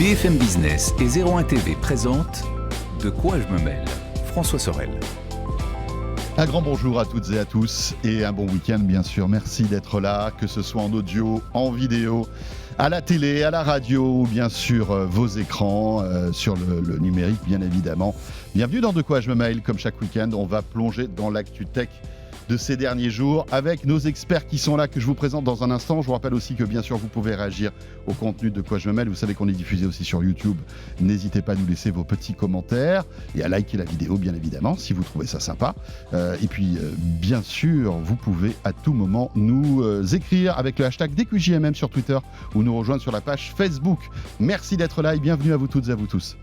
BFM Business et 01 TV présentent De quoi je me mêle ? François Sorel. Un grand bonjour à toutes et à tous et un bon week-end bien sûr. Merci d'être là, que ce soit en audio, en vidéo, à la télé, à la radio ou bien sur vos écrans, sur le numérique bien évidemment. Bienvenue dans De quoi je me mêle. Comme chaque week-end, on va plonger dans l'actu tech de ces derniers jours avec nos experts qui sont là, que je vous présente dans un instant. Je vous rappelle aussi que bien sûr vous pouvez réagir au contenu de Quoi je me mêle. Vous savez qu'on est diffusé aussi sur YouTube. N'hésitez pas à nous laisser vos petits commentaires et à liker la vidéo bien évidemment si vous trouvez ça sympa. Et puis bien sûr vous pouvez à tout moment nous écrire avec le hashtag DQJMM sur Twitter ou nous rejoindre sur la page Facebook. Merci d'être là et bienvenue à vous toutes et à vous tous.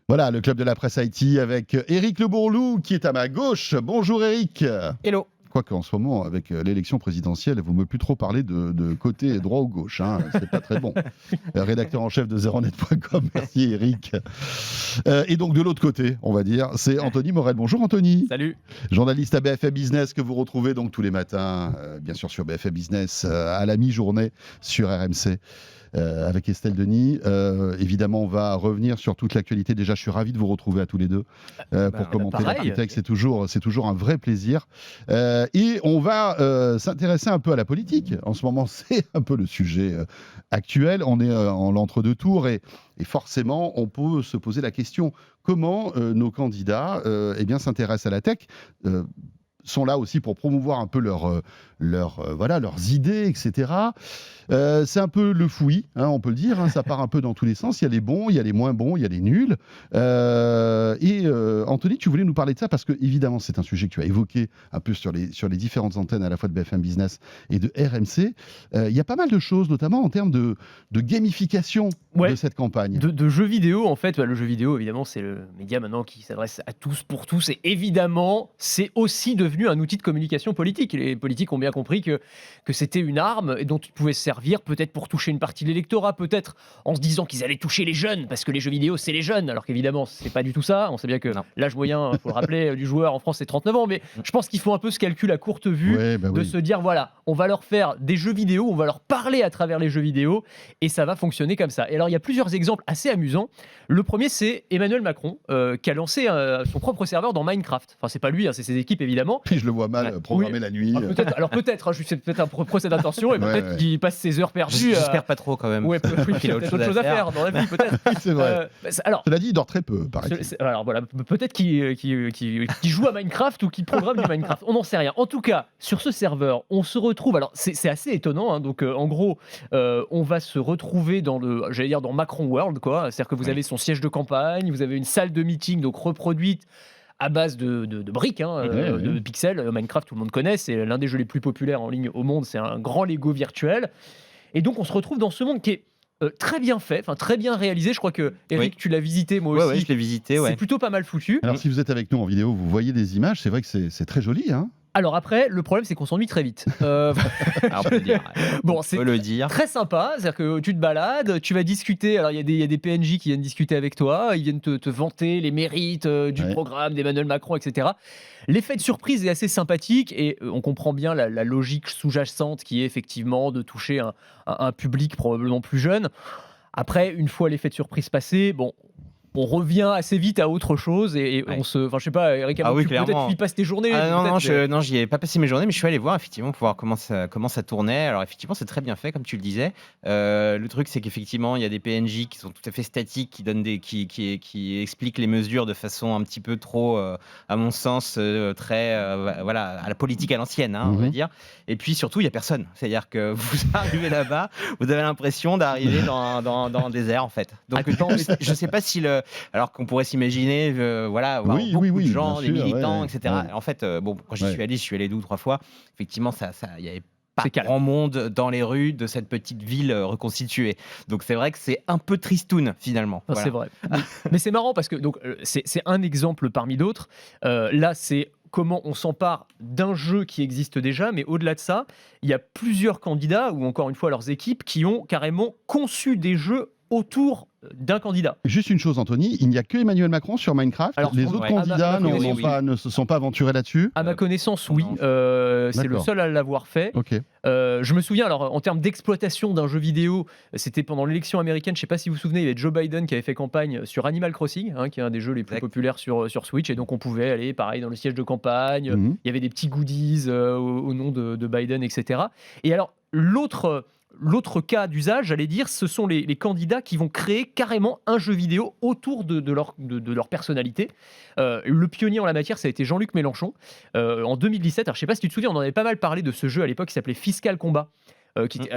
Voilà, le club de la presse IT avec Éric Le Bourlou qui est à ma gauche. Bonjour Éric. Hello. Quoique en ce moment, avec l'élection présidentielle, vous ne me plus trop parler de côté droit ou gauche. Hein, c'est pas très bon. Rédacteur en chef de zeronet.com. Merci Éric. Et donc de l'autre côté, on va dire, c'est Anthony Morel. Bonjour Anthony. Salut. Journaliste à BFM Business que vous retrouvez donc tous les matins, bien sûr sur BFM Business, à la mi-journée sur RMC. Avec Estelle Denis. Évidemment, on va revenir sur toute l'actualité. Déjà, je suis ravi de vous retrouver à tous les deux pour commenter l'actu tech. C'est toujours un vrai plaisir. Et on va s'intéresser un peu à la politique. En ce moment, c'est un peu le sujet actuel. On est en l'entre-deux tours et forcément, on peut se poser la question comment nos candidats s'intéressent à la tech sont là aussi pour promouvoir un peu leurs idées, etc. C'est un peu le fouillis, hein, on peut le dire. Hein, ça part un peu dans tous les sens. Il y a les bons, il y a les moins bons, il y a les nuls. Anthony, tu voulais nous parler de ça parce que, évidemment, c'est un sujet que tu as évoqué un peu sur les différentes antennes à la fois de BFM Business et de RMC. Il y a pas mal de choses, notamment en termes de gamification de cette campagne. De jeux vidéo, en fait. Le jeu vidéo, évidemment, c'est le média maintenant qui s'adresse à tous pour tous. Et évidemment, c'est aussi devenu un outil de communication politique. Les politiques ont bien compris que c'était une arme dont ils pouvaient se servir peut-être pour toucher une partie de l'électorat, peut-être en se disant qu'ils allaient toucher les jeunes, parce que les jeux vidéo, c'est les jeunes. Alors qu'évidemment, c'est pas du tout ça. On sait bien que l'âge moyen, il faut le rappeler, du joueur en France, c'est 39 ans. Mais je pense qu'il faut un peu ce calcul à courte vue se dire, voilà, on va leur faire des jeux vidéo, on va leur parler à travers les jeux vidéo, et ça va fonctionner comme ça. Et alors, il y a plusieurs exemples assez amusants. Le premier, c'est Emmanuel Macron, qui a lancé son propre serveur dans Minecraft. Enfin, c'est pas lui, hein, c'est ses équipes, évidemment. Puis je le vois mal programmer la nuit. Peut-être, je sais peut-être un procès d'intention, et peut-être qu'il passe ses heures perdues. J'espère pas trop quand même. Ouais, il a peut-être autre chose à faire dans la vie, peut-être. C'est vrai. Cela dit, il dort très peu, paraît-il. Alors voilà, peut-être qu'il joue à Minecraft ou qu'il programme du Minecraft. On n'en sait rien. En tout cas, sur ce serveur, on se retrouve. Alors c'est assez étonnant. Hein, donc en gros, on va se retrouver dans dans Macron World, quoi. C'est-à-dire que vous avez son siège de campagne, vous avez une salle de meeting donc reproduite à base de briques, de pixels. Minecraft, tout le monde connaît, c'est l'un des jeux les plus populaires en ligne au monde, c'est un grand Lego virtuel. Et donc on se retrouve dans ce monde qui est très bien fait, très bien réalisé. Je crois que Eric, tu l'as visité, moi aussi. Oui, je l'ai visité. C'est plutôt pas mal foutu. Alors si vous êtes avec nous en vidéo, vous voyez des images, c'est vrai que c'est très joli, hein. Alors après, le problème, c'est qu'on s'ennuie très vite. Alors, on peut le dire. Très sympa, c'est-à-dire que tu te balades, tu vas discuter. Alors il y a des PNJ qui viennent discuter avec toi, ils viennent te vanter les mérites du programme d'Emmanuel Macron, etc. L'effet de surprise est assez sympathique et on comprend bien la logique sous-jacente qui est effectivement de toucher un public probablement plus jeune. Après, une fois l'effet de surprise passé, on revient assez vite à autre chose et on se... Enfin, je sais pas, Eric, peut-être tu y passes tes journées. Non, j'y ai pas passé mes journées, mais je suis allé voir effectivement pour voir comment ça tournait. Alors effectivement, c'est très bien fait, comme tu le disais. Le truc, c'est qu'effectivement, il y a des PNJ qui sont tout à fait statiques, qui donnent qui expliquent les mesures de façon un petit peu trop, à mon sens, très, à la politique à l'ancienne, on va dire. Et puis surtout, il y a personne. C'est-à-dire que vous arrivez là-bas, vous avez l'impression d'arriver dans un désert, en fait. Donc, je sais pas si alors qu'on pourrait s'imaginer, beaucoup de gens, des militants, etc. Ouais. En fait, quand j'y suis allé 2 ou 3 fois. Effectivement, il y avait pas grand monde dans les rues de cette petite ville reconstituée. Donc c'est vrai que c'est un peu tristoun finalement. Voilà. C'est vrai. Mais c'est marrant parce que c'est un exemple parmi d'autres. Là, c'est comment on s'empare d'un jeu qui existe déjà, mais au-delà de ça, il y a plusieurs candidats, ou encore une fois leurs équipes, qui ont carrément conçu des jeux autour d'un candidat. Juste une chose, Anthony, il n'y a que Emmanuel Macron sur Minecraft. Alors, les ouais. autres À candidats ma ne se sont pas aventurés là-dessus. À ma connaissance, oui. non. C'est le D'accord. seul à l'avoir fait. Ok. Je me souviens, alors en termes d'exploitation d'un jeu vidéo, c'était pendant l'élection américaine, je ne sais pas si vous vous souvenez, il y avait Joe Biden qui avait fait campagne sur Animal Crossing, qui est un des jeux les plus Exact. populaires sur Switch, et donc on pouvait aller, pareil, dans le siège de campagne, Mhm. il y avait des petits goodies au nom de Biden, etc. Et alors, l'autre cas d'usage, j'allais dire, ce sont les candidats qui vont créer carrément un jeu vidéo autour de leur personnalité. Le pionnier en la matière, ça a été Jean-Luc Mélenchon. En 2017, alors je ne sais pas si tu te souviens, on en avait pas mal parlé de ce jeu à l'époque qui s'appelait Fiscal Combat.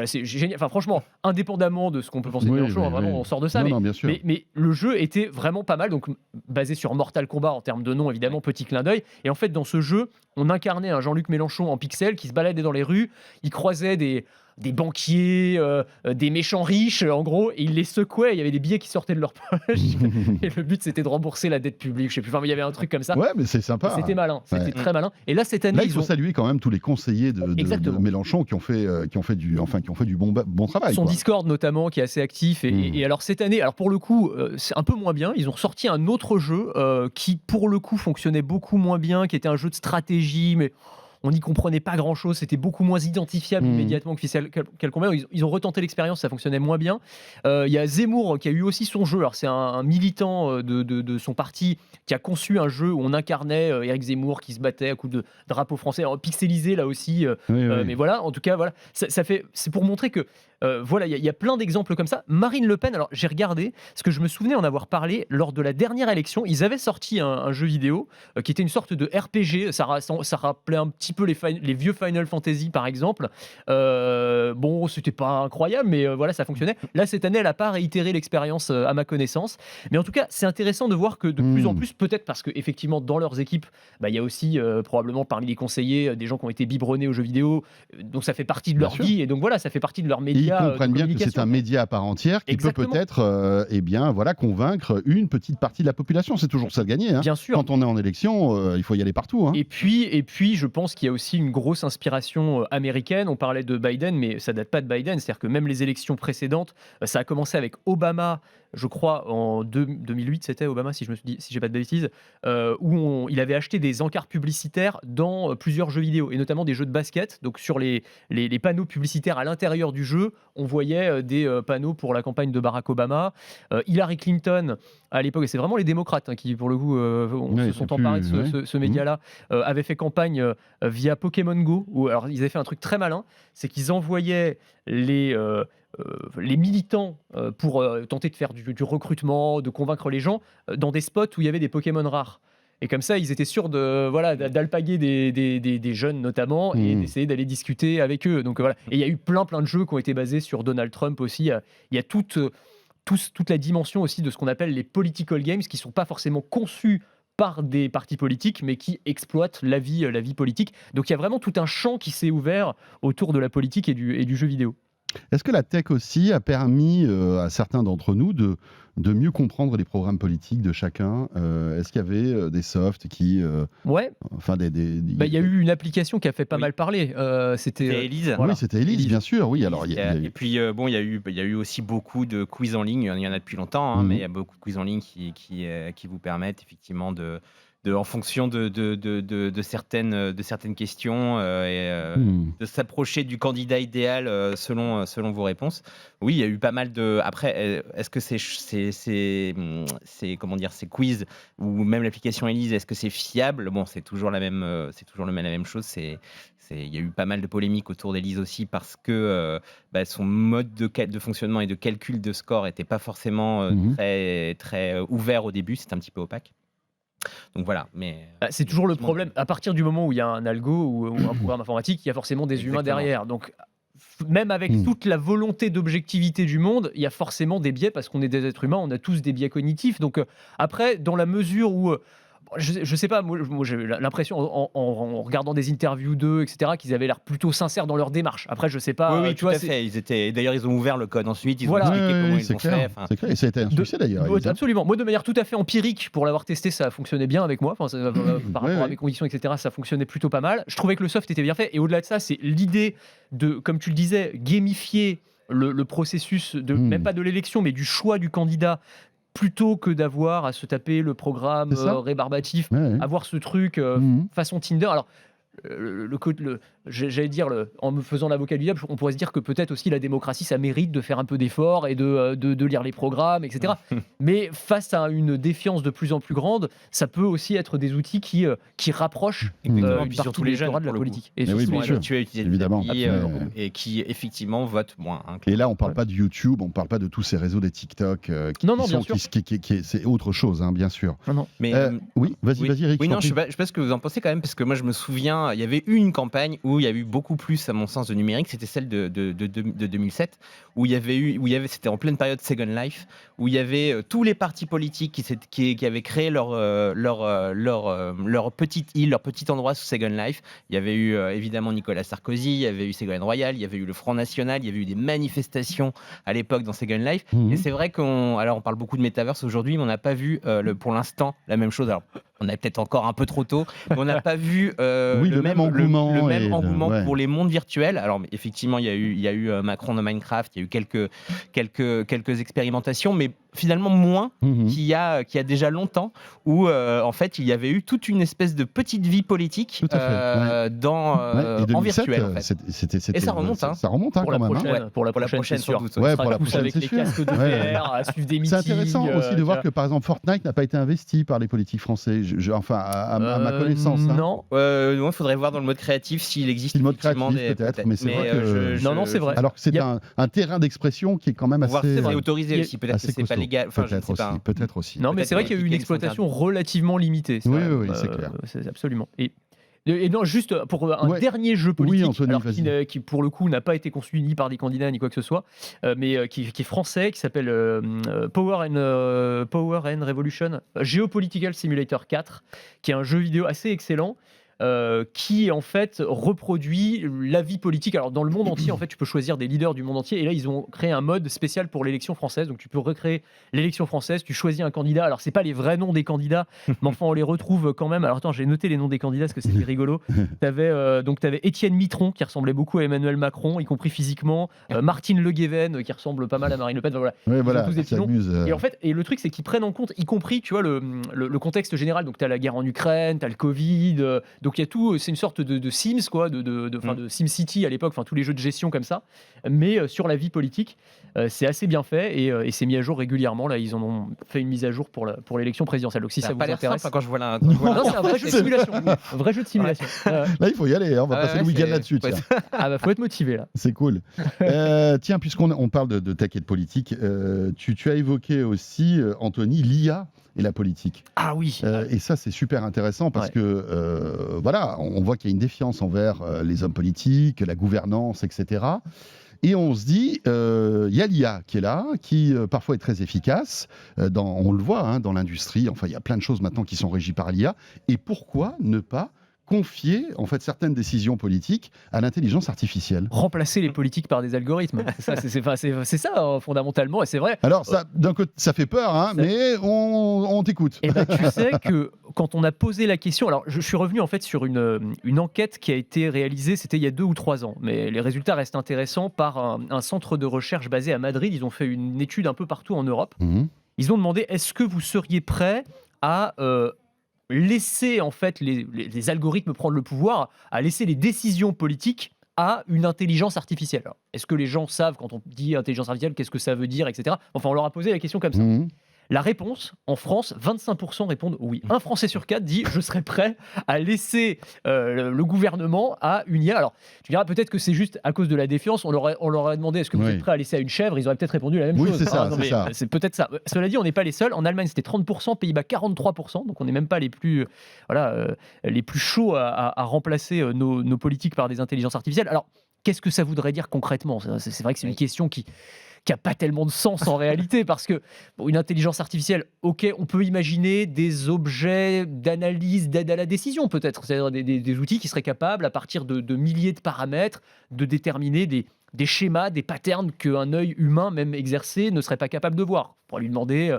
C'est génial. Enfin, franchement, indépendamment de ce qu'on peut penser de Oui, Mélenchon, oui, vraiment, oui. on sort de ça. Non, bien sûr. Mais le jeu était vraiment pas mal, donc basé sur Mortal Kombat en termes de nom, évidemment, petit clin d'œil. Et en fait, dans ce jeu, on incarnait un Jean-Luc Mélenchon en pixel qui se baladait dans les rues, il croisait des banquiers, des méchants riches, en gros, et il les secouait, il y avait des billets qui sortaient de leur poche. Et le but, c'était de rembourser la dette publique, je sais plus, enfin, il y avait un truc comme ça. Ouais, mais c'est sympa. C'était malin, c'était Ouais. très malin. Et là, cette année, Là, il faut saluer quand même tous les conseillers de Exactement. Mélenchon qui ont fait du bon travail. son quoi. Discord notamment qui est assez actif et alors cette année, alors pour le coup c'est un peu moins bien, ils ont ressorti un autre jeu qui pour le coup fonctionnait beaucoup moins bien, qui était un jeu de stratégie mais on n'y comprenait pas grand chose, c'était beaucoup moins identifiable immédiatement que Fiscal Combat. Ils ont retenté l'expérience, ça fonctionnait moins bien. Il y a Zemmour qui a eu aussi son jeu, alors c'est un militant de son parti qui a conçu un jeu où on incarnait Éric Zemmour qui se battait à coups de drapeau français, pixelisé là aussi. Oui, oui. Mais voilà, en tout cas, voilà, c'est pour montrer que voilà, il y a plein d'exemples comme ça. Marine Le Pen, alors j'ai regardé, parce que je me souvenais en avoir parlé lors de la dernière élection, ils avaient sorti un jeu vidéo qui était une sorte de RPG, ça rappelait un petit peu les vieux Final Fantasy par exemple. Bon, c'était pas incroyable, mais voilà, ça fonctionnait. Là, cette année, elle n'a pas réitéré l'expérience à ma connaissance. Mais en tout cas, c'est intéressant de voir que de plus en plus, peut-être parce qu'effectivement, dans leurs équipes, il y a aussi probablement parmi les conseillers des gens qui ont été biberonnés aux jeux vidéo, donc ça fait partie de Bien leur sûr. vie, et donc voilà, ça fait partie de leur Et média. ils comprennent bien que c'est communication. un média à part entière qui Exactement. peut peut-être convaincre une petite partie de la population. C'est toujours ça de gagner. Hein. Bien sûr. Quand on est en élection, il faut y aller partout. Hein. Et puis, je pense qu'il y a aussi une grosse inspiration américaine. On parlait de Biden, mais ça date pas de Biden. C'est-à-dire que même les élections précédentes, ça a commencé avec Obama, je crois, en 2008, c'était Obama, si j'ai pas de bêtises, où il avait acheté des encarts publicitaires dans plusieurs jeux vidéo, et notamment des jeux de basket. Donc sur les panneaux publicitaires à l'intérieur du jeu, on voyait des panneaux pour la campagne de Barack Obama. Hillary Clinton, à l'époque, et c'est vraiment les démocrates qui, pour le coup, Ouais, se c'est sont emparés de plus- ce média-là, avaient fait campagne via Pokémon Go, où alors, ils avaient fait un truc très malin, c'est qu'ils envoyaient les militants pour tenter de faire du recrutement, de convaincre les gens, dans des spots où il y avait des Pokémon rares. Et comme ça, ils étaient sûrs d'alpaguer des jeunes notamment et d'essayer d'aller discuter avec eux. Donc voilà. Et il y a eu plein de jeux qui ont été basés sur Donald Trump aussi. Il y a toute la dimension aussi de ce qu'on appelle les political games, qui ne sont pas forcément conçus par des partis politiques, mais qui exploitent la vie politique. Donc il y a vraiment tout un champ qui s'est ouvert autour de la politique et du jeu vidéo. Est-ce que la tech aussi a permis à certains d'entre nous de mieux comprendre les programmes politiques de chacun? Est-ce qu'il y avait des softs qui... Ouais, enfin, il y a eu une application qui a fait pas Oui. mal parler. C'était C'était Élise. voilà. Oui, c'était Elise, Élise. bien sûr. Oui, alors, il y a Et puis, bon, il y a eu aussi beaucoup de quiz en ligne. Il y en a depuis longtemps, Mhm. mais il y a beaucoup de quiz en ligne qui vous permettent effectivement en fonction de certaines questions, de s'approcher du candidat idéal selon vos réponses. Oui, il y a eu pas mal de. Après, est-ce que comment dire, ces quiz ou même l'application Élise, est-ce que c'est fiable? Bon, c'est toujours la même chose. Il y a eu pas mal de polémiques autour d'Élise aussi parce que son mode de fonctionnement et de calcul de score n'était pas forcément très, très ouvert au début. C'était un petit peu opaque. Donc voilà, mais C'est toujours le problème. À partir du moment où il y a un algo ou un programme informatique, il y a forcément des humains Exactement. derrière. Donc, même avec toute la volonté d'objectivité du monde, il y a forcément des biais parce qu'on est des êtres humains, on a tous des biais cognitifs. Donc, après, dans la mesure où. Je sais pas, moi j'ai l'impression en regardant des interviews d'eux, etc., qu'ils avaient l'air plutôt sincères dans leur démarche. Après, je sais pas. oui, tu tout vois, à fait. D'ailleurs, ils ont ouvert le code ensuite. Ils Voilà. ont expliqué comment ils c'est ont clair, fait. Enfin, c'est clair. Et ça a été un succès d'ailleurs. Ouais, Elise, hein. absolument. Moi, de manière tout à fait empirique, pour l'avoir testé, ça fonctionnait bien avec moi. Enfin, par rapport à mes conditions, etc., ça fonctionnait plutôt pas mal. Je trouvais que le soft était bien fait. Et au-delà de ça, c'est l'idée de, comme tu le disais, gamifier le processus, même pas de l'élection, mais du choix du candidat, plutôt que d'avoir à se taper le programme C'est ça. rébarbatif, Ouais, ouais. avoir ce truc façon Tinder. Alors, j'allais dire, en me faisant l'avocat du diable, on pourrait se dire que peut-être aussi la démocratie, ça mérite de faire un peu d'efforts et de lire les programmes, etc. Mais face à une défiance de plus en plus grande, ça peut aussi être des outils qui rapprochent Exactement. une Puis partie surtout de les jeunes, l'électorat de la pour le coup. politique. Et Mais oui, surtout bien les sûr. jeunes. Habitués à utiliser des Évidemment. applis, Après, et qui effectivement votent moins. hein, Et là, on parle clairement. pas de YouTube, on parle pas de tous ces réseaux des TikTok Non, bien sûr. c'est autre chose, hein, bien sûr. Non. Mais Oui, vas-y, Eric. Oui, je t'en non, je prie. sais pas ce que vous en pensez quand même, parce que moi je me souviens, il y avait eu une campagne où il y a eu beaucoup plus, à mon sens, de numérique, c'était celle de 2007, où c'était en pleine période Second Life, où il y avait tous les partis politiques qui avaient créé leur petite île, leur petit endroit sous Second Life. Il y avait eu évidemment Nicolas Sarkozy, il y avait eu Ségolène Royal, il y avait eu le Front National, il y avait eu des manifestations à l'époque dans Second Life. Et c'est vrai on parle beaucoup de Metaverse aujourd'hui, mais on n'a pas vu pour l'instant la même chose. Alors, on est peut-être encore un peu trop tôt, mais on n'a pas vu le même engouement le même et engouement ouais. pour les mondes virtuels. Alors effectivement, il y a eu Macron de Minecraft, il y a eu quelques expérimentations, mais finalement moins qu'il y a déjà longtemps, où en fait il y avait eu toute une espèce de petite vie politique Tout à fait, Et en 2007, virtuel. En fait. c'était- Et ça remonte, Ça remonte Pour la quand même. prochaine, pour la prochaine, c'est sans sûr. doute. On Ouais, sera pour la tous prochaine, avec c'est les sûr. casques de Ouais. VR, à suivre des meetings. C'est intéressant aussi de voir tu que, par exemple, Fortnite n'a pas été investi par les politiques français, enfin, à vois. ma connaissance. hein. Non. Il faudrait voir dans le mode créatif s'il existe Si le mode effectivement créatif, peut-être, mais c'est vrai que- Non, c'est vrai. Alors que c'est Il y a- un terrain d'expression qui est quand même Pour voir si assez, c'est autorisé il y a- aussi, peut-être que assez c'est pas costaud. légal. Enfin, je ne sais pas. hein. Peut-être aussi. Non, mais Peut-être c'est vrai que qu'il y a eu une les week-ends sont exploitation relativement limitée. Oui, ça, oui, c'est clair. c'est absolument. Et non, juste pour un Ouais. dernier jeu politique, Anthony, alors vas-y. qui pour le coup n'a pas été conçu ni par des candidats ni quoi que ce soit, mais qui est français, qui s'appelle Power and Revolution, Geopolitical Simulator 4, qui est un jeu vidéo assez excellent. Qui en fait reproduit la vie politique. Alors dans le monde entier, en fait, tu peux choisir des leaders du monde entier. Et là, ils ont créé un mode spécial pour l'élection française. Donc tu peux recréer l'élection française. Tu choisis un candidat. Alors c'est pas les vrais noms des candidats, mais enfin on les retrouve quand même. Alors attends, j'ai noté les noms des candidats parce que c'était rigolo. T'avais Étienne Mitron qui ressemblait beaucoup à Emmanuel Macron, y compris physiquement. Martine Le Guéven qui ressemble pas mal à Marine Le Pen. Voilà. Ouais, Ils ont voilà, tous des petits noms. s'amuse. Et en fait, le truc, c'est qu'ils prennent en compte, y compris, tu vois, le contexte général. Donc, tu as la guerre en Ukraine, tu as le Covid. Donc, il y a tout. C'est une sorte de Sims, quoi, de SimCity à l'époque, enfin, tous les jeux de gestion comme ça. Mais sur la vie politique, c'est assez bien fait et c'est mis à jour régulièrement. Là, ils en ont fait une mise à jour pour l'élection présidentielle. Donc, si ça Ça vous n'a pas l'air intéresse. simple quand je vois la. Non, c'est un vrai jeu de simulation. Un vrai jeu de simulation. Là, il faut y aller. On va passer le week-end là-dessus. Tiens. Ah, bah, faut être motivé, là. C'est cool. Tiens, puisqu'on parle de tech et de politique, tu as évoqué aussi, Anthony, l'IA et la politique. Ah oui. Et ça, c'est super intéressant parce Ouais. que, voilà, on voit qu'il y a une défiance envers les hommes politiques, la gouvernance, etc. Et on se dit, il y a l'IA qui est là, qui parfois est très efficace. On le voit hein, dans l'industrie. Enfin, il y a plein de choses maintenant qui sont régies par l'IA. Et pourquoi ne pas confier en fait certaines décisions politiques à l'intelligence artificielle? Remplacer les politiques par des algorithmes. C'est ça, fondamentalement, et c'est vrai. Alors, ça, d'un côté, ça fait peur, hein, mais on t'écoute. Et ben, tu sais que quand on a posé la question, alors je suis revenu en fait sur une enquête qui a été réalisée, c'était il y a 2 ou 3 ans, mais les résultats restent intéressants, par un centre de recherche basé à Madrid. Ils ont fait une étude un peu partout en Europe. Mhm. Ils ont demandé, est-ce que vous seriez prêt à laisser en fait les algorithmes prendre le pouvoir, à laisser les décisions politiques à une intelligence artificielle. Alors, est-ce que les gens savent, quand on dit intelligence artificielle, qu'est-ce que ça veut dire, etc. Enfin, on leur a posé la question comme ça. Mhm. La réponse, en France, 25% répondent oui. Un Français sur 4 dit « je serais prêt à laisser le gouvernement à une IA ». Alors, tu diras peut-être que c'est juste à cause de la défiance. On leur a demandé « est-ce que vous Oui. êtes prêt à laisser à une chèvre ?» Ils auraient peut-être répondu la même Oui, chose. c'est ça, non, c'est mais ça. c'est peut-être ça. Cela dit, on n'est pas les seuls. En Allemagne, c'était 30%, Pays-Bas 43%. Donc, on n'est même pas les plus, les plus chauds à remplacer nos politiques par des intelligences artificielles. Alors, qu'est-ce que ça voudrait dire concrètement ? C'est vrai que c'est une question qui n'a pas tellement de sens en réalité, parce que une intelligence artificielle, ok, on peut imaginer des objets d'analyse, d'aide à la décision peut-être, c'est-à-dire des outils qui seraient capables, à partir de milliers de paramètres, de déterminer des schémas, des patterns qu'un œil humain, même exercé, ne serait pas capable de voir. pourrait lui demander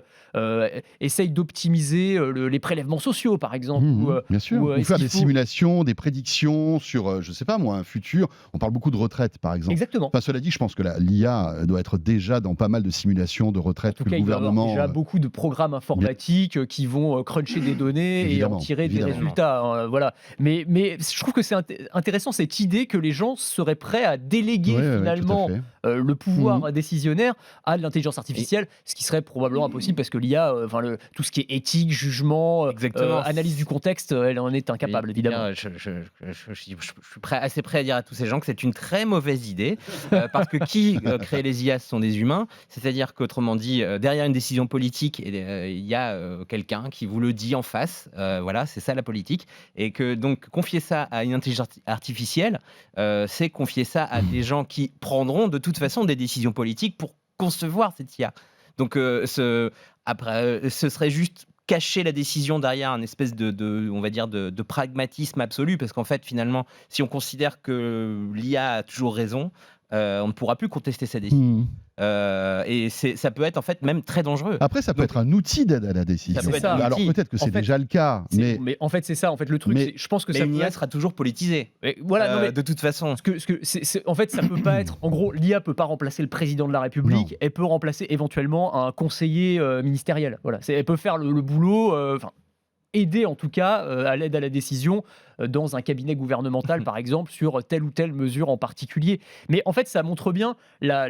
essaye d'optimiser les prélèvements sociaux, par exemple. Bien sûr. Ou est-ce faire qu'il des faut- simulations, des prédictions sur, je sais pas moi, un futur. On parle beaucoup de retraite, par exemple. Exactement. Enfin, cela dit, je pense que l'IA doit être déjà dans pas mal de simulations de En retraite tout que cas, le il va y avoir gouvernement. déjà beaucoup de programmes informatiques qui vont cruncher des données et en Évidemment, tirer des évidemment. résultats. Voilà. Mais je trouve que c'est intéressant cette idée que les gens seraient prêts à déléguer Ouais, finalement tout à fait. le pouvoir décisionnaire à de l'intelligence artificielle, ce qui serait probablement impossible parce que l'IA, tout ce qui est éthique, jugement, Exactement. analyse du contexte, elle en est incapable, évidemment. Je suis assez prêt à dire à tous ces gens que c'est une très mauvaise idée, parce que qui crée les IA, ce sont des humains. C'est-à-dire qu'autrement dit, derrière une décision politique, il y a quelqu'un qui vous le dit en face. Voilà, c'est ça la politique. Et que donc confier ça à une intelligence artificielle, c'est confier ça à des gens qui prendront de toute façon des décisions politiques pour concevoir cette IA. Donc après, ce serait juste cacher la décision derrière un espèce on va dire de pragmatisme absolu, parce qu'en fait, finalement, si on considère que l'IA a toujours raison, on ne pourra plus contester sa décision. Et ça peut être en fait même très dangereux. Après, ça peut Donc, être un outil d'aide à la décision. ça peut être un Alors outil. peut-être que c'est En fait, déjà le cas, mais Mais en fait, c'est ça. En fait, le truc, Mais- je pense que Mais ça une peut IA être. sera toujours politisée. Voilà, non, mais De toute façon. En fait, ça peut pas être. En gros, l'IA peut pas remplacer le président de la République. Non. Elle peut remplacer éventuellement un conseiller ministériel. Voilà, elle peut faire le boulot. Aider en tout cas à l'aide à la décision dans un cabinet gouvernemental, par exemple, sur telle ou telle mesure en particulier. Mais en fait, ça montre bien la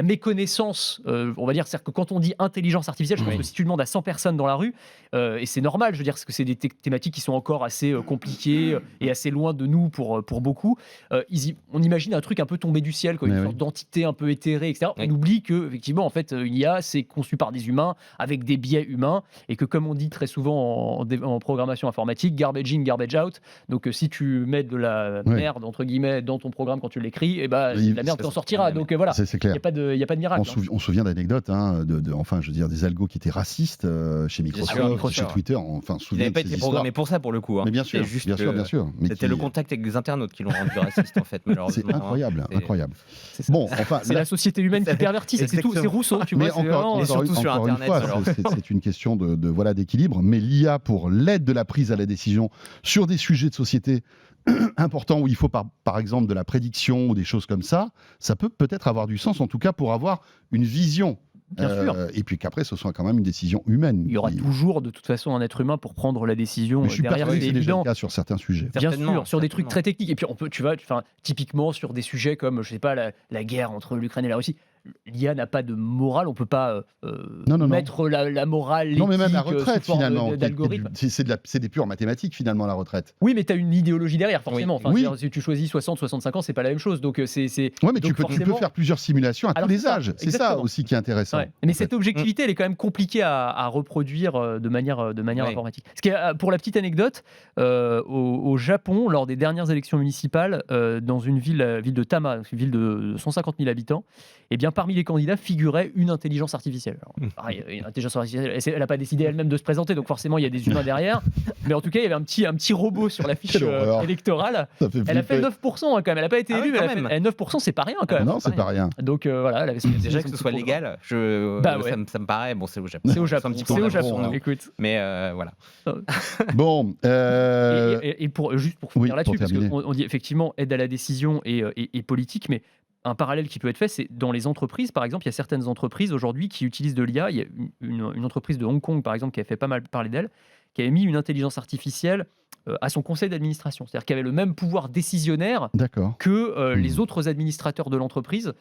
méconnaissance, on va dire, c'est-à-dire que quand on dit intelligence artificielle, je pense Oui. que si tu demandes à 100 personnes dans la rue, et c'est normal, je veux dire, parce que c'est des thématiques qui sont encore assez compliquées et assez loin de nous pour beaucoup, on imagine un truc un peu tombé du ciel, quoi, une Mais sorte oui. d'entité un peu éthérée, etc. Oui. On oublie que, effectivement, en fait, une IA, c'est conçu par des humains, avec des biais humains, et que, comme on dit très souvent en programmation informatique, garbage in, garbage out. Donc, si tu mets de la Ouais. merde, entre guillemets, dans ton programme quand tu l'écris, et bah, Il- la merde ça t'en se sortira. trouve, Donc, voilà, c'est il clair. n'y a pas de miracle. On se souvient d'anecdotes, enfin, je veux dire, des algos qui étaient racistes chez Microsoft, sûr, chez Twitter. Enfin, on se Il souvient n'avait de pas ces été histoires. programmé pour ça, pour le coup. Mais bien sûr, C'était juste bien sûr, que bien sûr. Mais C'était le contact avec les internautes qui l'ont rendu raciste, en fait, malheureusement. C'est incroyable, C'est- incroyable. C'est ça. Bon, enfin, C'est là- la société humaine qui pervertit, c'est tout, c'est Exactement. Rousseau, tu mais vois. c'est encore, vraiment- Et surtout sur encore une Internet, fois, alors. c'est une question voilà d'équilibre. Mais l'IA pour l'aide de la prise à la décision sur des sujets de société importants où il faut par exemple de la prédiction ou des choses comme ça peut peut-être avoir du sens, en tout cas pour avoir une vision. Bien sûr. Et puis qu'après ce soit quand même une décision humaine. Il y aura toujours de toute façon un être humain pour prendre la décision. Mais je suis Derrière, persuadé que c'est c'est déjà évident. le cas sur certains sujets. Bien Certainement, sûr, sur des trucs certainement. très techniques. Et puis, typiquement sur des sujets comme, je sais pas, la guerre entre l'Ukraine et la Russie. L'IA n'a pas de morale, on peut pas Non. mettre la morale, Non, mais même la l'éthique, retraite sous forme finalement, d'algorithme. c'est des pures mathématiques finalement la retraite. Oui, mais tu as une idéologie derrière, forcément. Enfin, Oui. je veux dire, si tu choisis 60, 65 ans, c'est pas la même chose. Donc, c'est. Ouais, mais donc tu peux forcément- faire plusieurs simulations à Alors, tous les c'est ça, âges. C'est ça exactement. aussi qui est intéressant. Ouais. Mais en cette fait. objectivité, elle est quand même compliquée à reproduire de manière Ouais. informatique. Ce qui est, pour la petite anecdote, au Japon, lors des dernières élections municipales, dans une ville de Tama, une ville de 150 000 habitants, eh bien, parmi les candidats figurait une intelligence artificielle. Alors, pareil, une intelligence artificielle, elle n'a pas décidé elle-même de se présenter, donc forcément, il y a des humains derrière. Mais en tout cas, il y avait un petit robot sur la fiche Quelle horreur. électorale. Ça fait Elle a fait flipper. 9% quand même. Elle n'a pas été Ah élue, oui, mais quand elle a même. fait 9%, c'est pas rien quand même. Non, c'est pas rien. Donc voilà, elle avait Déjà que son ce soit petit programme. légal, Bah ouais. ça me paraît. Bon, c'est au Japon. C'est au Japon. un petit peu C'est en au avance Japon. sur nous. Écoute. Mais voilà. Bon, Et juste pour finir oui, là-dessus, pour parce terminer. qu'on dit effectivement aide à la décision et politique, mais un parallèle qui peut être fait, c'est dans les entreprises, par exemple, il y a certaines entreprises aujourd'hui qui utilisent de l'IA. Il y a une entreprise de Hong Kong, par exemple, qui a fait pas mal parler d'elle, qui avait mis une intelligence artificielle à son conseil d'administration. C'est-à-dire qu'elle avait le même pouvoir décisionnaire d'accord. que les autres administrateurs de l'entreprise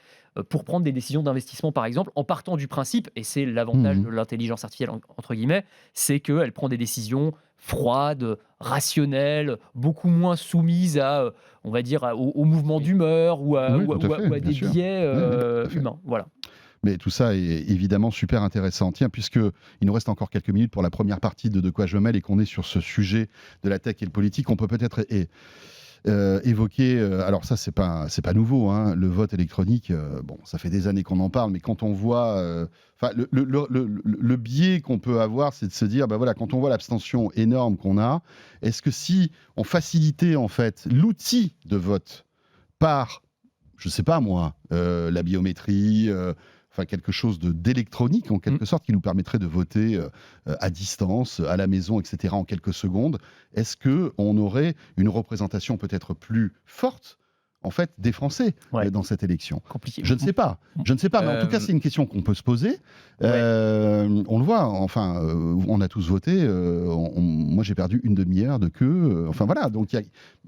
pour prendre des décisions d'investissement, par exemple, en partant du principe, et c'est l'avantage de l'intelligence artificielle, entre guillemets, c'est qu'elle prend des décisions froides, rationnelles, beaucoup moins soumises à, on va dire, au mouvement d'humeur ou à, Oui, ou à- tout à ou à- fait, ou à bien des sûr. biais Oui, tout à fait. humains. Voilà. Mais tout ça est évidemment super intéressant. Tiens, puisque il nous reste encore quelques minutes pour la première partie de quoi je me mêle et qu'on est sur ce sujet de la tech et le politique, on peut peut-être évoquer. Alors ça, c'est pas nouveau. Hein, le vote électronique. Bon, ça fait des années qu'on en parle, mais quand on voit, le biais qu'on peut avoir, c'est de se dire, bah voilà, quand on voit l'abstention énorme qu'on a, est-ce que si on facilitait en fait l'outil de vote par, je sais pas moi, la biométrie. enfin quelque chose d'électronique en quelque sorte qui nous permettrait de voter à distance, à la maison, etc. en quelques secondes, est-ce qu'on aurait une représentation peut-être plus forte en fait, des Français dans cette élection? Compliqué. Je ne sais pas, mais en tout cas, c'est une question qu'on peut se poser. On le voit, enfin, on a tous voté. Moi, j'ai perdu une demi-heure de queue. Enfin, voilà. Donc,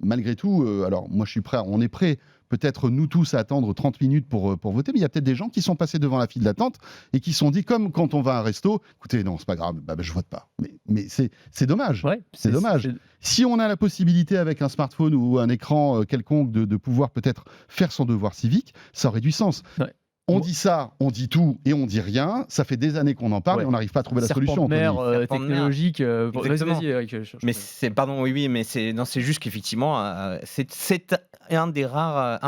malgré tout, alors, moi, je suis prêt. On est prêt, peut-être nous tous, à attendre 30 minutes pour voter. Mais il y a peut-être des gens qui sont passés devant la file d'attente et qui se sont dit, comme quand on va à un resto, écoutez, non, c'est pas grave, je vote pas. Mais c'est dommage. Ouais, c'est dommage. Si on a la possibilité avec un smartphone ou un écran quelconque de pouvoir peut-être faire son devoir civique, ça aurait du sens. Ouais. On dit ça, on dit tout et on dit rien. Ça fait des années qu'on en parle et on n'arrive pas à trouver la solution. Serpent de mer technologique. Vas-y, Eric. Mais c'est c'est juste qu'effectivement, c'est un des rares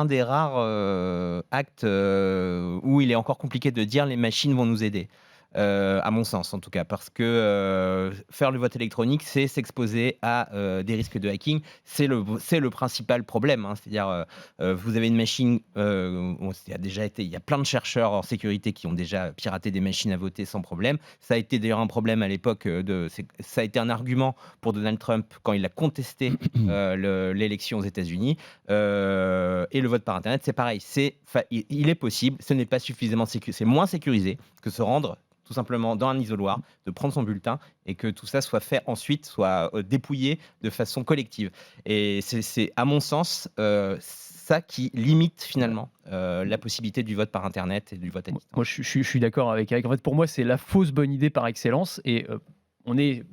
actes où il est encore compliqué de dire les machines vont nous aider. À mon sens en tout cas, parce que faire le vote électronique, c'est s'exposer à des risques de hacking, c'est le principal problème, hein. C'est-à-dire vous avez une machine, il y a plein de chercheurs en sécurité qui ont déjà piraté des machines à voter sans problème. Ça a été d'ailleurs un problème à l'époque, ça a été un argument pour Donald Trump quand il a contesté l'élection aux États-Unis. Et le vote par Internet, c'est pareil, il est possible, ce n'est pas suffisamment c'est moins sécurisé que se rendre tout simplement dans un isoloir, de prendre son bulletin et que tout ça soit fait ensuite, soit dépouillé de façon collective. Et c'est à mon sens, ça qui limite finalement la possibilité du vote par Internet et du vote à distance. Moi, je suis d'accord avec Eric. En fait, pour moi, c'est la fausse bonne idée par excellence. Et on est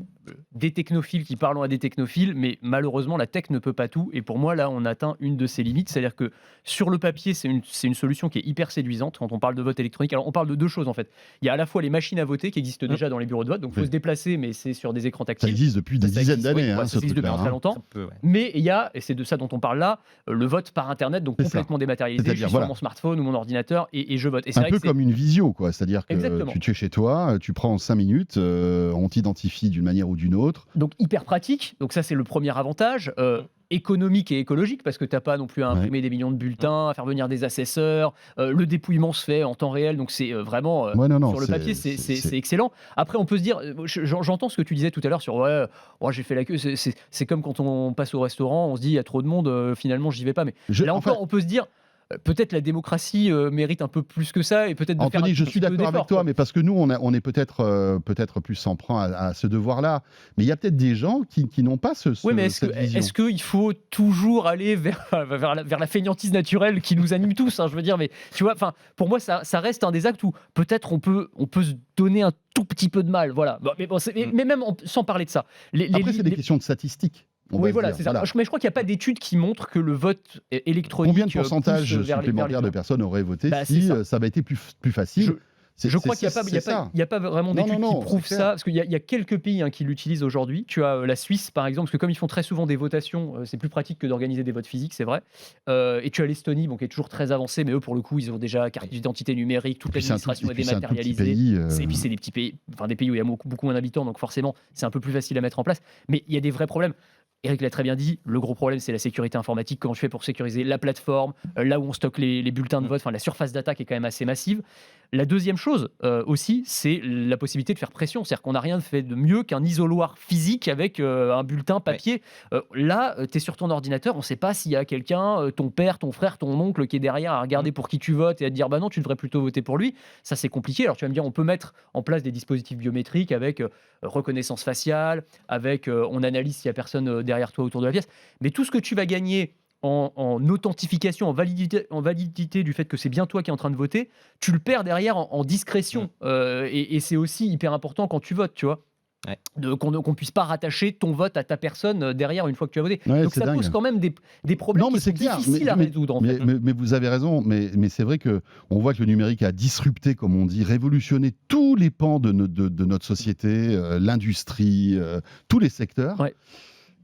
des technophiles qui parlent à des technophiles, mais malheureusement, la tech ne peut pas tout. Et pour moi, là, on atteint une de ses limites. C'est-à-dire que sur le papier, c'est une solution qui est hyper séduisante quand on parle de vote électronique. Alors, on parle de deux choses, en fait. Il y a à la fois les machines à voter qui existent déjà dans les bureaux de vote. Donc, il faut se déplacer, mais c'est sur des écrans tactiles. Ça existe depuis des dizaines d'années. Ça existe depuis très longtemps. Mais il y a, et c'est de ça dont on parle là, le vote par Internet, donc complètement dématérialisé. Je suis sur mon smartphone ou mon ordinateur et je vote. Et c'est un peu comme une visio, quoi. C'est-à-dire que tu es chez toi, tu prends 5 minutes, on t'identifie d'une manière ou d'une autre. Donc hyper pratique, donc ça c'est le premier avantage, économique et écologique parce que tu n'as pas non plus à imprimer des millions de bulletins, à faire venir des assesseurs, le dépouillement se fait en temps réel, donc c'est vraiment, sur le papier c'est excellent. Après on peut se dire, j'entends ce que tu disais tout à l'heure sur j'ai fait la queue, c'est comme quand on passe au restaurant, on se dit il y a trop de monde, finalement j'y vais pas, mais on peut se dire peut-être la démocratie mérite un peu plus que ça et peut-être de Anthony, faire je suis d'accord avec toi, mais parce que nous, on est peut-être plus s'emprunt à ce devoir-là. Mais il y a peut-être des gens qui n'ont pas cette vision. Mais est-ce qu'il faut toujours aller vers la fainéantise naturelle qui nous anime tous, hein, je veux dire, mais tu vois, pour moi, ça reste un des actes où peut-être on peut se donner un tout petit peu de mal, voilà. Mais même sans parler de ça. Après, c'est des questions de statistiques. Oui, voilà, c'est ça. Voilà. Mais je crois qu'il n'y a pas d'études qui montrent que le vote électronique. Combien de pourcentage supplémentaire de personnes auraient voté si ça avait été plus facile? Je crois qu'il n'y a pas vraiment d'études qui prouvent ça, parce qu'il y a quelques pays qui l'utilisent aujourd'hui. Tu as la Suisse, par exemple, parce que comme ils font très souvent des votations, c'est plus pratique que d'organiser des votes physiques, c'est vrai. Et tu as l'Estonie, qui est toujours très avancée, mais eux, pour le coup, ils ont déjà carte d'identité numérique, toute l'administration est dématérialisée. Et puis c'est des petits pays, des pays où il y a beaucoup moins d'habitants, donc forcément, c'est un peu plus facile à mettre en place. Mais il y a des vrais problèmes. Eric l'a très bien dit, le gros problème c'est la sécurité informatique, comment tu fais pour sécuriser la plateforme, là où on stocke les bulletins de vote, la surface d'attaque est quand même assez massive. La deuxième chose aussi, c'est la possibilité de faire pression, c'est-à-dire qu'on n'a rien fait de mieux qu'un isoloir physique avec un bulletin papier. Là, tu es sur ton ordinateur, on ne sait pas s'il y a quelqu'un, ton père, ton frère, ton oncle qui est derrière à regarder pour qui tu votes et à te dire non, tu devrais plutôt voter pour lui. Ça c'est compliqué, alors tu vas me dire on peut mettre en place des dispositifs biométriques avec reconnaissance faciale, avec on analyse s'il n'y a personne derrière toi autour de la pièce, mais tout ce que tu vas gagner en authentification, en validité du fait que c'est bien toi qui es en train de voter, tu le perds derrière en discrétion. Et c'est aussi hyper important quand tu votes, tu vois. Qu'on puisse pas rattacher ton vote à ta personne derrière une fois que tu as voté. Donc ça pose quand même des problèmes qui sont difficiles à résoudre. Mais vous avez raison, mais c'est vrai qu'on voit que le numérique a disrupté, comme on dit, révolutionné tous les pans de notre société, l'industrie, tous les secteurs. Ouais.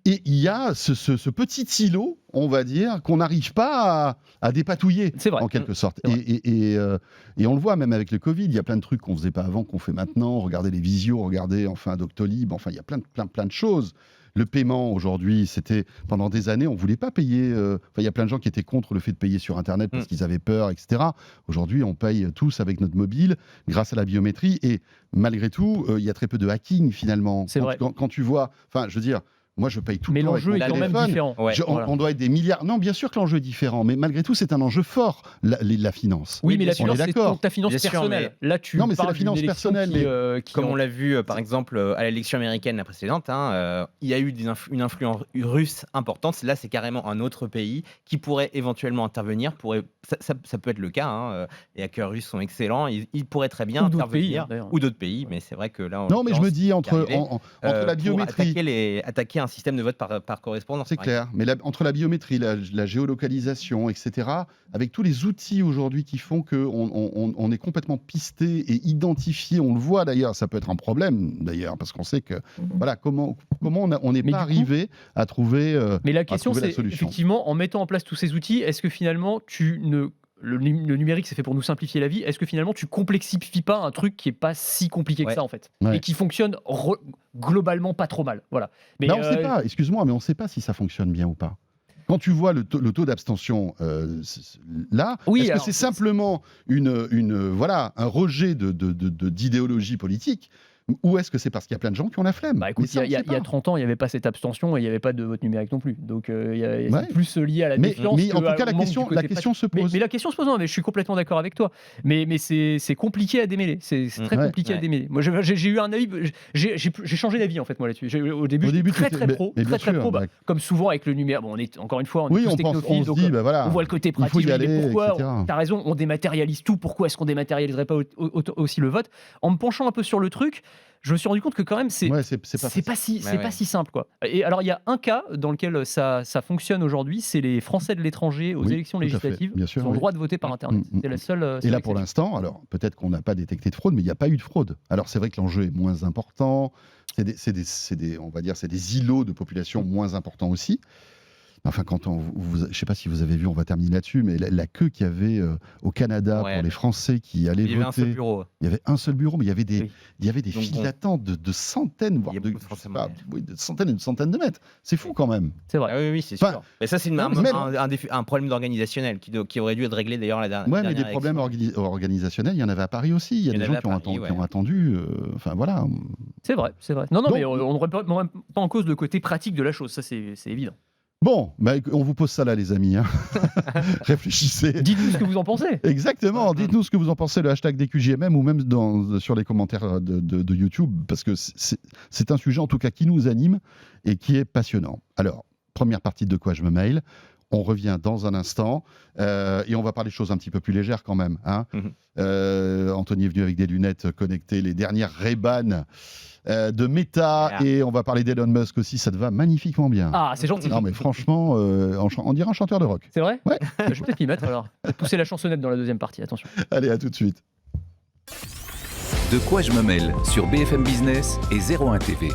Et il y a ce petit îlot, on va dire, qu'on n'arrive pas à dépatouiller, en quelque sorte. Et on le voit même avec le Covid, il y a plein de trucs qu'on ne faisait pas avant, qu'on fait maintenant. Regardez les visios, regardez Doctolib, il y a plein de choses le paiement aujourd'hui, c'était pendant des années, on ne voulait pas payer. Il y a plein de gens qui étaient contre le fait de payer sur Internet parce qu'ils avaient peur, etc. Aujourd'hui, on paye tous avec notre mobile grâce à la biométrie. Et malgré tout, il y a très peu de hacking finalement. C'est vrai. Quand tu vois, enfin, je veux dire. Moi, je paye tout Mais le temps avec l'enjeu mon est quand même téléphone. différent. Ouais. On doit être des milliards. Non, bien sûr que l'enjeu est différent, mais malgré tout, c'est un enjeu fort, la finance. Oui, mais la on est finance, c'est d'accord. ta finance Bien sûr, personnelle. Là, tu Non, mais c'est parles la finance d'une élection personnelle, qui Comme en- on l'a vu par exemple à l'élection américaine la précédente, il y a eu une influence russe importante. Là, c'est carrément un autre pays qui pourrait éventuellement intervenir. Ça peut être le cas. Les hackers russes sont excellents. Ils pourraient très bien Ou d'autres intervenir. pays, d'ailleurs. Ou d'autres pays, mais c'est vrai que là, en Non, mais je l'occurrence, me dis c'est entre arrivé, la biométrie. pour attaquer un système de vote par correspondance. C'est par clair, mais entre la biométrie, la géolocalisation, etc., avec tous les outils aujourd'hui qui font qu'on est complètement pisté et identifié, on le voit d'ailleurs, ça peut être un problème d'ailleurs, parce qu'on sait que, voilà, comment on n'est Mais pas du coup- arrivé à trouver Mais la question, trouver la c'est solution. effectivement, en mettant en place tous ces outils, est-ce que finalement, le numérique, c'est fait pour nous simplifier la vie. Est-ce que finalement, tu complexifies pas un truc qui est pas si compliqué que Ouais. ça, en fait, Ouais. et qui fonctionne globalement pas trop mal. Voilà. Mais Là, on ne sait pas, excuse-moi, mais on ne sait pas si ça fonctionne bien ou pas. Quand tu vois le taux d'abstention là, Oui, est-ce que alors, c'est simplement un rejet d'idéologie politique, ou est-ce que c'est parce qu'il y a plein de gens qui ont la flemme? Bah écoute, Mais ça, il y a on sait pas. 30 ans, il n'y avait pas cette abstention et il n'y avait pas de vote numérique non plus. Donc Ouais. c'est plus lié à la Mais défiance. en que tout à- cas, au la manque question, du côté se pratique. pose. Mais la question se pose, non, mais je suis complètement d'accord avec toi. Mais c'est compliqué à démêler. C'est très Ouais. compliqué à Ouais. démêler. Moi, j'ai eu un avis. J'ai changé d'avis en fait moi là-dessus. Au début, Au début, j'étais tu très étais- pro, mais bien très sûr, pro. bah, Comme souvent avec le numérique. Bon, encore une fois, on est oui, tous on technophiles, se donc dit, bah voilà, on voit le côté il faut pratique. y je me dis, mais aller, pourquoi etc. T'as raison, on dématérialise tout. Pourquoi est-ce qu'on dématérialiserait pas aussi le vote? En me penchant un peu sur le truc, je me suis rendu compte que quand même c'est Ouais, c'est pas c'est Ouais, pas ouais. si simple quoi. Et alors il y a un cas dans lequel ça fonctionne aujourd'hui, c'est les Français de l'étranger aux Oui, élections tout à fait, législatives. bien sûr, Ils ont le oui. droit de voter par internet. Mm, mm, C'est la mm. seule. Et seule là, pour exception. l'instant, alors peut-être qu'on n'a pas détecté de fraude, mais il n'y a pas eu de fraude. Alors c'est vrai que l'enjeu est moins important. On va dire, c'est des îlots de population moins importants aussi. Enfin, je ne sais pas si vous avez vu, on va terminer là-dessus, mais la queue qu'il y avait au Canada Ouais. pour les Français qui allaient Il y avait un seul voter. bureau. Il y avait un seul bureau, mais il y avait des, Oui. il y avait des Donc files bon. d'attente de centaines, voire Il y a de, beaucoup de je Français sais pas, moyens. oui, de centaines et de centaines de mètres. C'est fou quand même. C'est vrai. Ah oui, c'est Enfin, sûr. Mais ça, c'est non, mais un problème d'organisationnel qui aurait dû être réglé d'ailleurs la dernière. Ouais, mais des dernière problèmes élection. organisationnels, il y en avait à Paris aussi. Il y a Il y en des gens avait à Paris, qui ont attendu. Enfin voilà. C'est vrai. Non, Donc- mais on ne remet pas en cause le côté pratique de la chose. Ça, c'est évident. Bon, bah, on vous pose ça là, les amis. Hein. Réfléchissez. Dites-nous ce que vous en pensez. Exactement. Dites-nous ce que vous en pensez, le hashtag DQJMM ou même sur les commentaires de YouTube, parce que c'est un sujet en tout cas qui nous anime et qui est passionnant. Alors, première partie de quoi je me mail. On revient dans un instant et on va parler de choses un petit peu plus légères quand même. Hein. Anthony est venu avec des lunettes connectées, les dernières Ray-Ban de Meta, Yeah. et on va parler d'Elon Musk aussi. Ça te va magnifiquement bien. Ah, c'est gentil. Non mais franchement, on dirait un chanteur de rock. C'est vrai. Ouais. Je vais peut-être m'y mettre alors. Pousser la chansonnette dans la deuxième partie. Attention. Allez, à tout de suite. De quoi je me mêle sur BFM Business et 01 TV.